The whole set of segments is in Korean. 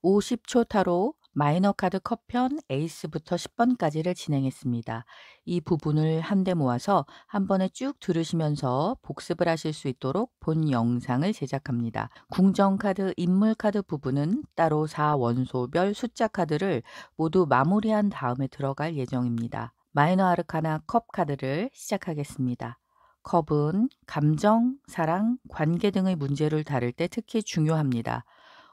50초 타로 마이너 카드 컵편 에이스부터 10번까지를 진행했습니다. 이 부분을 한데 모아서 한 번에 쭉 들으시면서 복습을 하실 수 있도록 본 영상을 제작합니다. 궁정 카드, 인물 카드 부분은 따로 4원소별 숫자 카드를 모두 마무리한 다음에 들어갈 예정입니다. 마이너 아르카나 컵 카드를 시작하겠습니다. 컵은 감정, 사랑, 관계 등의 문제를 다룰 때 특히 중요합니다.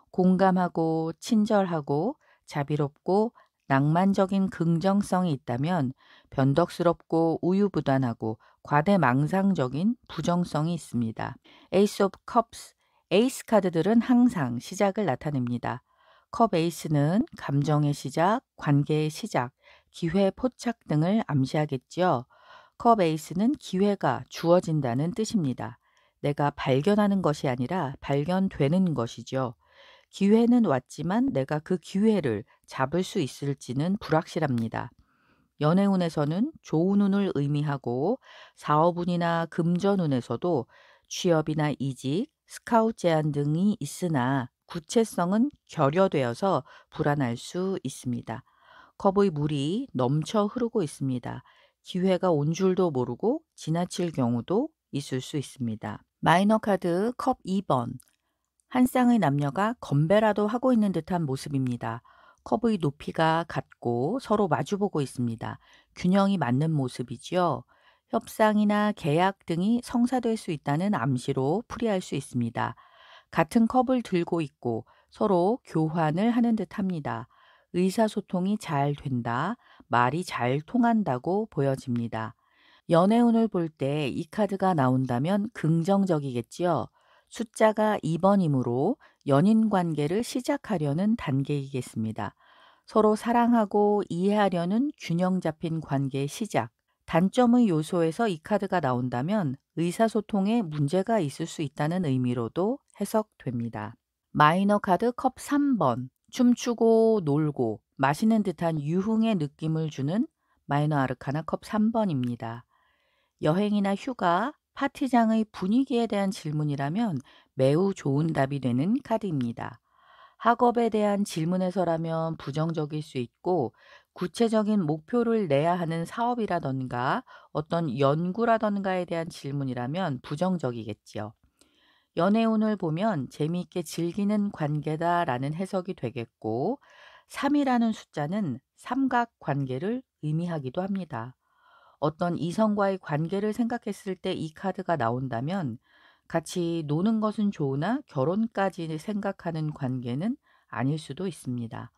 공감하고 친절하고 자비롭고 낭만적인 긍정성이 있다면 변덕스럽고 우유부단하고 과대망상적인 부정성이 있습니다. 에이스 오브 컵스, 에이스 카드들은 항상 시작을 나타냅니다. 컵 에이스는 감정의 시작, 관계의 시작, 기회 포착 등을 암시하겠지요. 컵 에이스는 기회가 주어진다는 뜻입니다. 내가 발견하는 것이 아니라 발견되는 것이죠. 기회는 왔지만 내가 그 기회를 잡을 수 있을지는 불확실합니다. 연애운에서는 좋은 운을 의미하고 사업운이나 금전운에서도 취업이나 이직, 스카웃 제안 등이 있으나 구체성은 결여되어서 불안할 수 있습니다. 컵의 물이 넘쳐 흐르고 있습니다. 기회가 온 줄도 모르고 지나칠 경우도 있을 수 있습니다. 마이너 카드 컵 2번. 한 쌍의 남녀가 건배라도 하고 있는 듯한 모습입니다. 컵의 높이가 같고 서로 마주보고 있습니다. 균형이 맞는 모습이지요. 협상이나 계약 등이 성사될 수 있다는 암시로 풀이할 수 있습니다. 같은 컵을 들고 있고 서로 교환을 하는 듯 합니다. 의사소통이 잘 된다, 말이 잘 통한다고 보여집니다. 연애운을 볼 때 이 카드가 나온다면 긍정적이겠지요. 숫자가 2번이므로 연인 관계를 시작하려는 단계이겠습니다. 서로 사랑하고 이해하려는 균형 잡힌 관계의 시작. 단점의 요소에서 이 카드가 나온다면 의사소통에 문제가 있을 수 있다는 의미로도 해석됩니다. 마이너 카드 컵 3번. 춤추고 놀고 마시는 듯한 유흥의 느낌을 주는 마이너 아르카나 컵 3번입니다. 여행이나 휴가, 파티장의 분위기에 대한 질문이라면 매우 좋은 답이 되는 카드입니다. 학업에 대한 질문에서라면 부정적일 수 있고 구체적인 목표를 내야 하는 사업이라던가 어떤 연구라던가에 대한 질문이라면 부정적이겠지요. 연애운을 보면 재미있게 즐기는 관계다라는 해석이 되겠고 3이라는 숫자는 삼각 관계를 의미하기도 합니다. 어떤 이성과의 관계를 생각했을 때 이 카드가 나온다면 같이 노는 것은 좋으나 결혼까지 생각하는 관계는 아닐 수도 있습니다.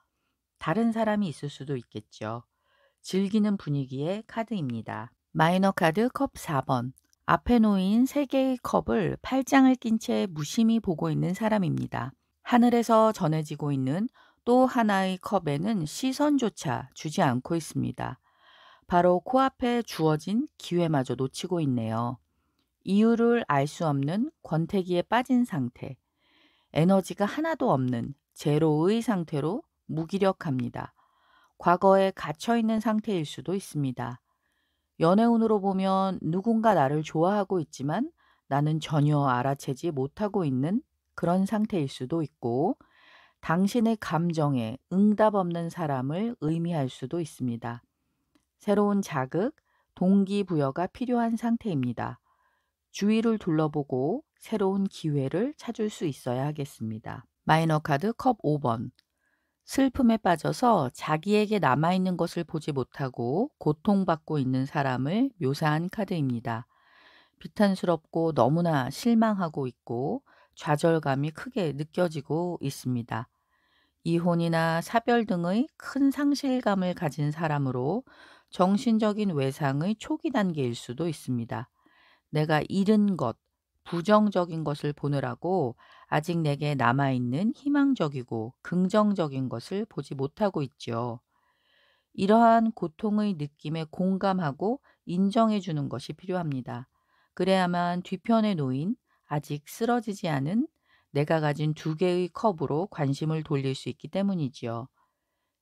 다른 사람이 있을 수도 있겠죠. 즐기는 분위기의 카드입니다. 마이너 카드 컵 4번. 앞에 놓인 3개의 컵을 팔짱을 낀 채 무심히 보고 있는 사람입니다. 하늘에서 전해지고 있는 또 하나의 컵에는 시선조차 주지 않고 있습니다. 바로 코앞에 주어진 기회마저 놓치고 있네요. 이유를 알 수 없는 권태기에 빠진 상태, 에너지가 하나도 없는 제로의 상태로 무기력합니다. 과거에 갇혀 있는 상태일 수도 있습니다. 연애운으로 보면 누군가 나를 좋아하고 있지만 나는 전혀 알아채지 못하고 있는 그런 상태일 수도 있고, 당신의 감정에 응답 없는 사람을 의미할 수도 있습니다. 새로운 자극, 동기부여가 필요한 상태입니다. 주위를 둘러보고 새로운 기회를 찾을 수 있어야 하겠습니다. 마이너 카드 컵 5번. 슬픔에 빠져서 자기에게 남아있는 것을 보지 못하고 고통받고 있는 사람을 묘사한 카드입니다. 비탄스럽고 너무나 실망하고 있고 좌절감이 크게 느껴지고 있습니다. 이혼이나 사별 등의 큰 상실감을 가진 사람으로 정신적인 외상의 초기 단계일 수도 있습니다. 내가 잃은 것, 부정적인 것을 보느라고 아직 내게 남아있는 희망적이고 긍정적인 것을 보지 못하고 있죠. 이러한 고통의 느낌에 공감하고 인정해 주는 것이 필요합니다. 그래야만 뒤편에 놓인 아직 쓰러지지 않은 내가 가진 2개의 컵으로 관심을 돌릴 수 있기 때문이지요.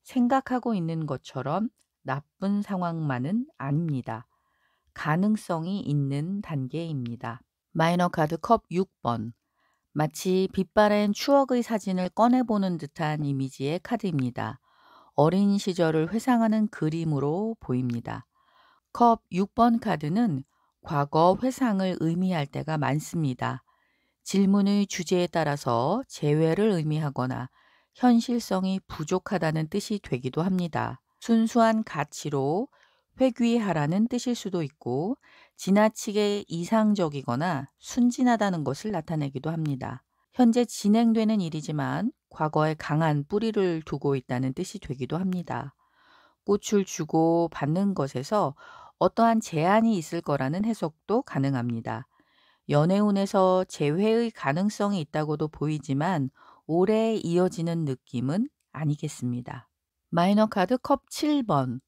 생각하고 있는 것처럼 나쁜 상황만은 아닙니다. 가능성이 있는 단계입니다. 마이너 카드 컵 6번. 마치 빛바랜 추억의 사진을 꺼내보는 듯한 이미지의 카드입니다. 어린 시절을 회상하는 그림으로 보입니다. 컵 6번 카드는 과거 회상을 의미할 때가 많습니다. 질문의 주제에 따라서 재회를 의미하거나 현실성이 부족하다는 뜻이 되기도 합니다. 순수한 가치로 회귀하라는 뜻일 수도 있고 지나치게 이상적이거나 순진하다는 것을 나타내기도 합니다. 현재 진행되는 일이지만 과거에 강한 뿌리를 두고 있다는 뜻이 되기도 합니다. 꽃을 주고 받는 것에서 어떠한 제한이 있을 거라는 해석도 가능합니다. 연애운에서 재회의 가능성이 있다고도 보이지만 오래 이어지는 느낌은 아니겠습니다. 마이너 카드 컵 7번.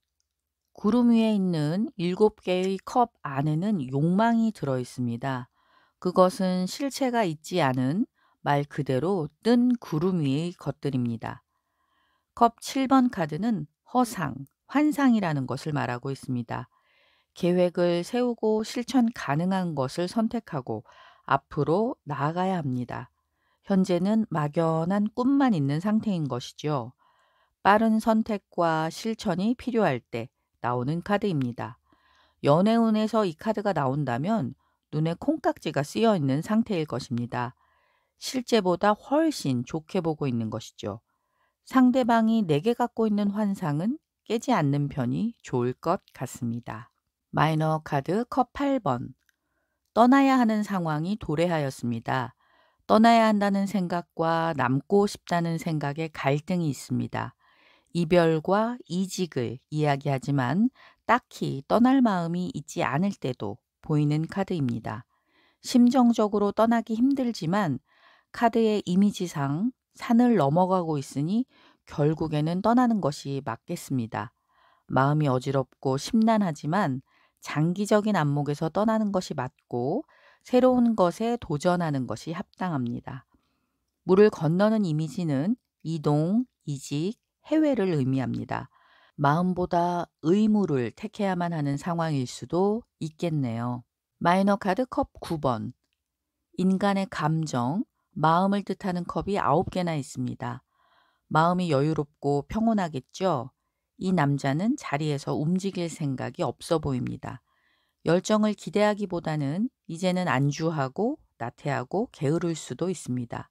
구름 위에 있는 7개의 컵 안에는 욕망이 들어 있습니다. 그것은 실체가 있지 않은 말 그대로 뜬 구름 위의 것들입니다. 컵 7번 카드는 허상, 환상이라는 것을 말하고 있습니다. 계획을 세우고 실천 가능한 것을 선택하고 앞으로 나아가야 합니다. 현재는 막연한 꿈만 있는 상태인 것이죠. 빠른 선택과 실천이 필요할 때 나오는 카드입니다. 연애운에서 이 카드가 나온다면 눈에 콩깍지가 쓰여 있는 상태일 것입니다. 실제보다 훨씬 좋게 보고 있는 것이죠. 상대방이 내게 갖고 있는 환상은 깨지 않는 편이 좋을 것 같습니다. 마이너 카드 컵 8번. 떠나야 하는 상황이 도래하였습니다. 떠나야 한다는 생각과 남고 싶다는 생각에 갈등이 있습니다. 이별과 이직을 이야기하지만 딱히 떠날 마음이 있지 않을 때도 보이는 카드입니다. 심정적으로 떠나기 힘들지만 카드의 이미지상 산을 넘어가고 있으니 결국에는 떠나는 것이 맞겠습니다. 마음이 어지럽고 심란하지만 장기적인 안목에서 떠나는 것이 맞고 새로운 것에 도전하는 것이 합당합니다. 물을 건너는 이미지는 이동, 이직, 해외를 의미합니다. 마음보다 의무를 택해야만 하는 상황일 수도 있겠네요. 마이너 카드 컵 9번. 인간의 감정, 마음을 뜻하는 컵이 9개나 있습니다. 마음이 여유롭고 평온하겠죠? 이 남자는 자리에서 움직일 생각이 없어 보입니다. 열정을 기대하기보다는 이제는 안주하고 나태하고 게으를 수도 있습니다.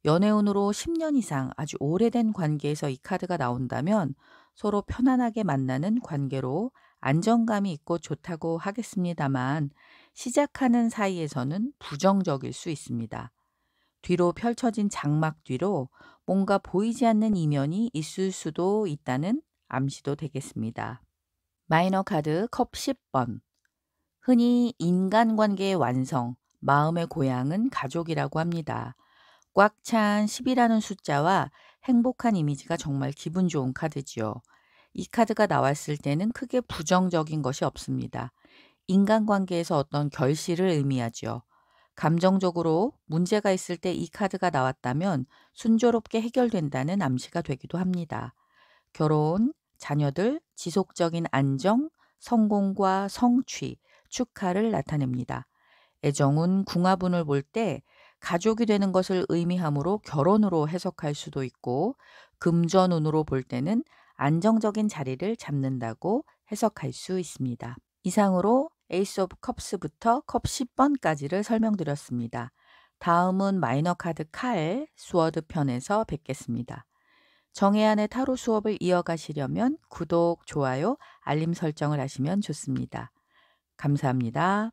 연애운으로 10년 이상 아주 오래된 관계에서 이 카드가 나온다면 서로 편안하게 만나는 관계로 안정감이 있고 좋다고 하겠습니다만 시작하는 사이에서는 부정적일 수 있습니다. 뒤로 펼쳐진 장막 뒤로 뭔가 보이지 않는 이면이 있을 수도 있다는 암시도 되겠습니다. 마이너 카드 컵 10번. 흔히 인간관계의 완성, 마음의 고향은 가족이라고 합니다. 꽉 찬 10이라는 숫자와 행복한 이미지가 정말 기분 좋은 카드지요. 이 카드가 나왔을 때는 크게 부정적인 것이 없습니다. 인간관계에서 어떤 결실을 의미하죠. 감정적으로 문제가 있을 때 이 카드가 나왔다면 순조롭게 해결된다는 암시가 되기도 합니다. 결혼, 자녀들, 지속적인 안정, 성공과 성취, 축하를 나타냅니다. 애정운 궁합운을 볼 때 가족이 되는 것을 의미하므로 결혼으로 해석할 수도 있고 금전운으로 볼 때는 안정적인 자리를 잡는다고 해석할 수 있습니다. 이상으로 에이스 오브 컵스부터 컵 10번까지를 설명드렸습니다. 다음은 마이너 카드 칼, 스워드 편에서 뵙겠습니다. 정혜안의 타로 수업을 이어가시려면 구독, 좋아요, 알림 설정을 하시면 좋습니다. 감사합니다.